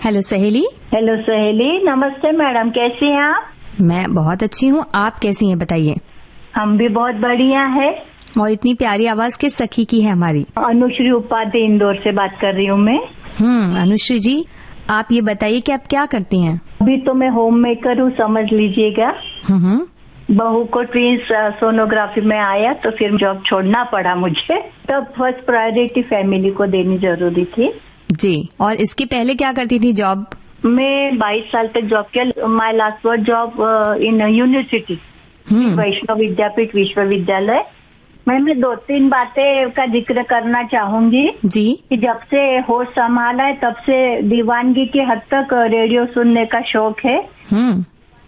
Hello सहेली। Hello सहेली, नमस्ते मैडम, कैसी हैं आप? मैं बहुत अच्छी हूँ, आप कैसी हैं बताइए? हम भी बहुत बढ़िया है। और इतनी प्यारी आवाज किस सखी की है हमारी? अनुश्री उपाध्याय इंदौर से बात कर रही हूँ मैं। अनुश्री जी, आप ये बताइए कि आप क्या करती हैं? अभी तो मैं होम मेकर हूँ, समझ लीजिएगा। बहू को ट्विंस सोनोग्राफी में आया तो फिर जॉब छोड़ना पड़ा मुझे। तब फर्स्ट प्रायोरिटी फैमिली को देनी जरूरी थी जी। और इसके पहले क्या करती थी जॉब? मैं 22 साल तक जॉब किया। My last work job in university, Vaishnav Vidyapeeth विश्वविद्यालय। मैं 2-3 बातें का जिक्र करना चाहूंगी जी। कि जब से होश संभाला है तब से दीवानगी की हद तक रेडियो सुनने का शौक है।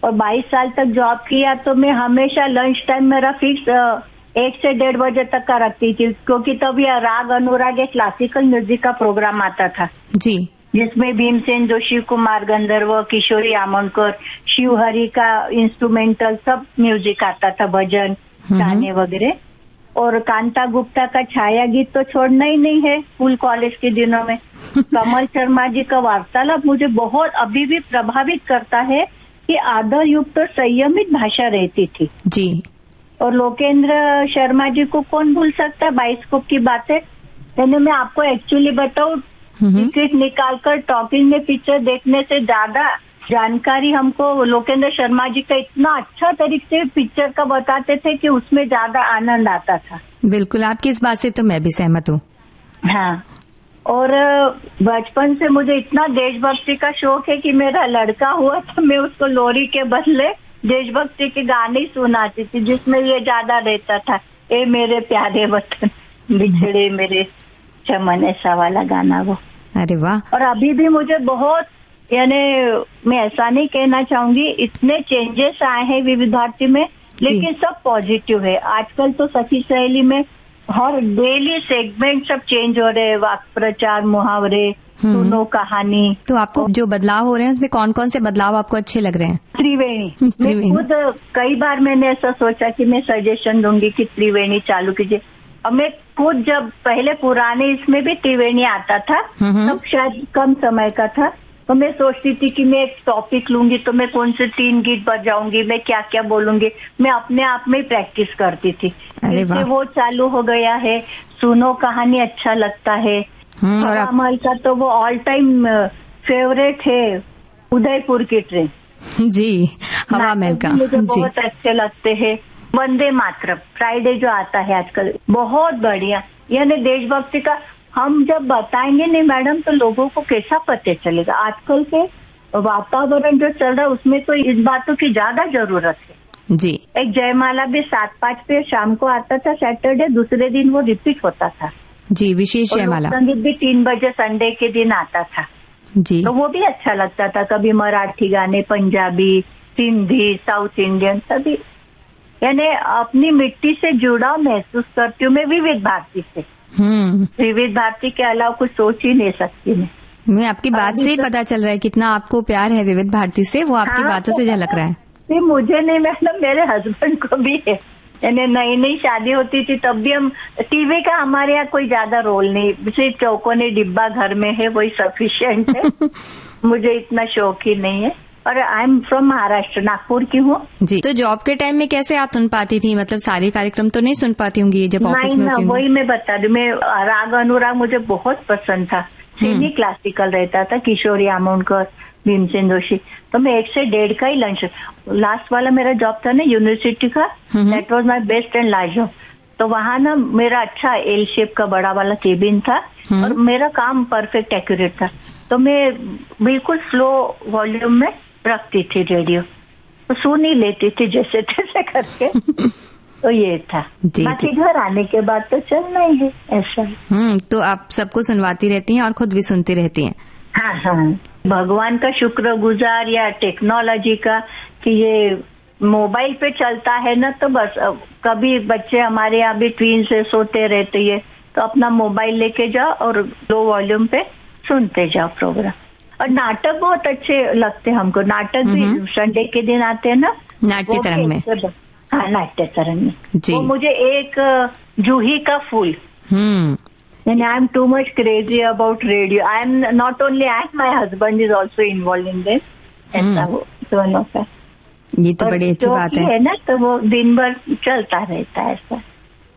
और 22 साल तक जॉब किया तो मैं हमेशा लंच टाइम मेरा फिक्स 1 से 1:30 बजे तक का रखती थी, क्योंकि तब यह राग अनुराग एक क्लासिकल म्यूजिक का प्रोग्राम आता था जी, जिसमें भीमसेन जोशी, कुमार गंधर्व, किशोरी आमोणकर, शिवहरी का इंस्ट्रूमेंटल सब म्यूजिक आता था, भजन गाने वगैरह। और कांता गुप्ता का छाया गीत तो छोड़ना ही नहीं है स्कूल कॉलेज के दिनों में। कमल शर्मा जी का वार्तालाप मुझे बहुत अभी भी प्रभावित करता है कि आदर युक्त और संयमित भाषा रहती थी जी। और लोकेंद्र शर्मा जी को कौन भूल सकता है, बाइस्कोप की बातें। यानी मैं आपको एक्चुअली बताऊं, टिकट निकालकर टॉकिंग में पिक्चर देखने से ज्यादा जानकारी हमको लोकेंद्र शर्मा जी का इतना अच्छा तरीके से पिक्चर का बताते थे कि उसमें ज्यादा आनंद आता था। बिल्कुल, आपकी इस बात से तो मैं भी सहमत हूँ। हाँ, और बचपन से मुझे इतना देशभक्ति का शौक है कि मेरा लड़का हुआ तो मैं उसको लोरी के बदले देशभक्ति के गाने सुनाती थी, जिसमें ये ज्यादा रहता था, ए मेरे प्यारे वतन बिछड़े मेरे चमन, ऐसा वाला गाना वो। अरे वाह। और अभी भी मुझे बहुत, यानी मैं ऐसा नहीं कहना चाहूंगी इतने चेंजेस आए हैं विविध भारती में, लेकिन सब पॉजिटिव है। आजकल तो सखी सहेली में हर डेली सेगमेंट सब चेंज हो रहे हैं, वाक्य प्रचार, मुहावरे, सुनो कहानी। तो आपको जो बदलाव हो रहे हैं उसमें कौन कौन से बदलाव आपको अच्छे लग रहे हैं? त्रिवेणी। मैं खुद कई बार मैंने ऐसा सोचा कि मैं सजेशन दूंगी कि त्रिवेणी चालू कीजिए। और मैं खुद जब पहले पुराने इसमें भी त्रिवेणी आता था तब शायद कम समय का था, तो मैं सोचती थी कि मैं एक टॉपिक लूंगी तो मैं कौन से 3 गीत बजाऊंगी, मैं क्या क्या बोलूंगी, मैं अपने आप में प्रैक्टिस करती थी। इससे वो चालू हो गया है। सुनो कहानी अच्छा लगता है। और अमल का तो वो ऑल टाइम फेवरेट है, उदयपुर की ट्रेन जी, हवा महल का मुझे बहुत अच्छे लगते हैं। वंदे मातरम फ्राइडे जो आता है आजकल, बहुत बढ़िया। यानी देशभक्ति का हम जब बताएंगे नहीं मैडम तो लोगों को कैसा पता चलेगा। आजकल के वातावरण जो चल रहा है उसमें तो इस बातों की ज्यादा जरूरत है जी। एक जयमाला भी 7-5 पे शाम को आता था सैटरडे, दूसरे दिन वो रिपीट होता था जी, विशेष जयमाला। संगीत भी 3 बजे संडे के दिन आता था जी, तो वो भी अच्छा लगता था। कभी मराठी गाने, पंजाबी, सिंधी, साउथ इंडियन सभी। यानी अपनी मिट्टी से जुड़ाव महसूस करती हूँ मैं विविध भारती से। विविध भारती के अलावा कुछ सोच ही नहीं सकती मैं आपकी बात से ही पता चल रहा है कितना आपको प्यार है विविध भारती से, वो आपकी बातों से झलक रहा है। मुझे नहीं, मतलब मेरे हस्बैंड को भी है। यानी नई नई शादी होती थी तब भी हम टीवी का हमारे यहाँ कोई ज्यादा रोल नहीं, सिर्फ चौकोनी डिब्बा घर में है वही सफिशिएंट है। मुझे इतना शौक ही नहीं है। और I am from Maharashtra, Nagpur की हूँ जी। तो जॉब के टाइम में कैसे आप सुन पाती थी? मतलब सारे कार्यक्रम तो नहीं सुन पाती होंगी जब ऑफिस में होती होंगी? वही मैं बता दूं, मैं राग अनुराग मुझे बहुत पसंद था, सेमी क्लासिकल रहता था, किशोरी आमोणकर, भीमसेन जोशी। तो मैं 1 से 1:30 का ही लंच, लास्ट वाला मेरा जॉब था ना यूनिवर्सिटी का, that was my best and last job. तो वहाँ ना मेरा अच्छा एल शेप का बड़ा वाला केबिन था और मेरा काम परफेक्ट एक्यूरेट था। तो मैं बिल्कुल स्लो वॉल्यूम में रखती थी रेडियो, तो सुन ही लेती थी जैसे तैसे करके। तो ये था। बाकी घर आने के बाद तो चलना ही है ऐसा। तो आप सबको सुनवाती रहती हैं और खुद भी सुनती रहती हैं? हाँ हाँ, भगवान का शुक्रगुजार या टेक्नोलॉजी का कि ये मोबाइल पे चलता है ना, तो बस कभी बच्चे हमारे यहाँ भी ट्वीन से सोते रहते हैं तो अपना मोबाइल लेके जाओ और लो वॉल्यूम पे सुनते जाओ प्रोग्राम। और नाटक बहुत अच्छे लगते हैं हमको, नाटक भी संडे के दिन आते हैं ना, नाट्य तरंग में। हाँ, नाट्य तरंग में जी। वो मुझे एक जूही का फूल And I am too much crazy about radio. I am not only I, my husband is also involved in this. ऐसा वो दोनों का। ये तो बड़ी अच्छी बात है ना, तो वो दिन भर चलता रहता है ऐसा।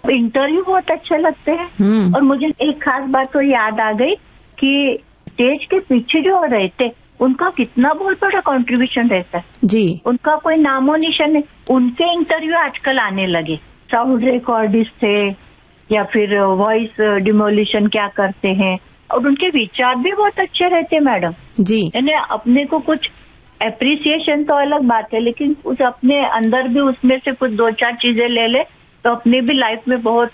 इंटरव्यू बहुत अच्छे लगते हैं। और मुझे एक खास बात तो याद आ गई कि स्टेज के पीछे जो रहते उनका कितना बहुत बड़ा कंट्रीब्यूशन रहता है जी। उनका कोई नामो निशान नहीं। उनके इंटरव्यू आजकल आने लगे, साउंड रिकॉर्डिस्ट थे या फिर वॉइस डिमोलिशन क्या करते हैं, और उनके विचार भी बहुत अच्छे रहते मैडम जी। यानी अपने को कुछ एप्रिसिएशन तो अलग बात है, लेकिन कुछ अपने अंदर भी उसमें से कुछ 2-4 चीजें ले ले तो अपनी भी लाइफ में बहुत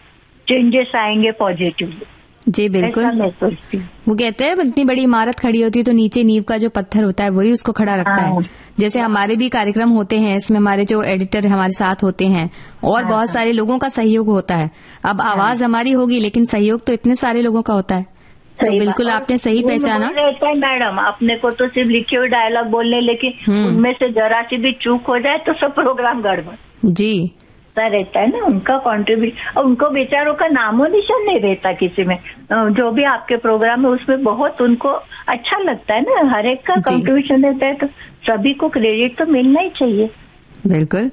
चेंजेस आएंगे पॉजिटिवली। जी बिल्कुल। मैं सोचती हूँ, वो कहते हैं इतनी बड़ी इमारत खड़ी होती है तो नीचे नींव का जो पत्थर होता है वही उसको खड़ा रखता है। जैसे हमारे भी कार्यक्रम होते हैं, इसमें हमारे जो एडिटर हमारे साथ होते हैं और बहुत सारे लोगों का सहयोग होता है। अब आवाज हमारी होगी लेकिन सहयोग तो इतने सारे लोगों का होता है। तो बिल्कुल आपने सही पहचाना। रहता है मैडम, अपने को तो सिर्फ लिखे हुए डायलॉग बोलने, लेकिन उनमें से जरा सी भी चूक हो जाए तो सब प्रोग्राम गड़बड़ जी रहता है ना। उनका कॉन्ट्रीब्यूशन, और उनको बेचारों का नामो निशान नहीं रहता किसी में। जो भी आपके प्रोग्राम है उसमें बहुत उनको अच्छा लगता है ना, हर एक का कॉन्ट्रीब्यूशन रहता है, तो सभी को क्रेडिट तो मिलना ही चाहिए। बिल्कुल।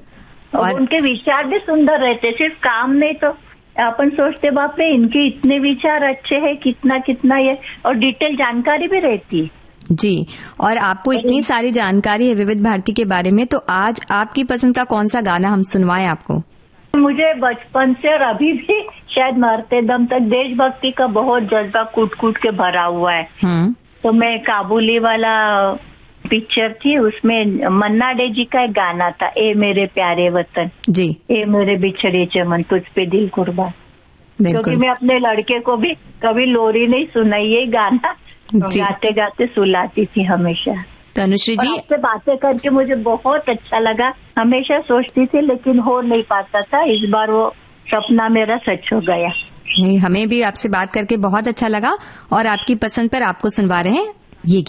और उनके विचार भी सुंदर रहते, सिर्फ काम नहीं तो अपन सोचते बाप रे इनके इतने विचार अच्छे हैं, कितना ये, और डिटेल जानकारी भी रहती है जी। और आपको इतनी सारी जानकारी है विविध भारती के बारे में, तो आज आपकी पसंद का कौन सा गाना हम सुनवाएं आपको? मुझे बचपन से और अभी भी शायद मरते दम तक देशभक्ति का बहुत जज्बा कूट के भरा हुआ है। तो मैं काबुली वाला पिक्चर थी, उसमें मन्ना डे जी का एक गाना था, ए मेरे प्यारे वतन जी, ए मेरे बिछड़े चमन तुझ पे दिल कुर्बान। क्योंकि मैं अपने लड़के को भी कभी लोरी नहीं सुनाई, ये गाना गाते गाते सुलाती थी हमेशा। तो अनुश्री जी, आपसे बातें करके मुझे बहुत अच्छा लगा। हमेशा सोचती थी लेकिन हो नहीं पाता था, इस बार वो सपना मेरा सच हो गया। हमें भी आपसे बात करके बहुत अच्छा लगा और आपकी पसंद पर आपको सुनवा रहे हैं ये गीत।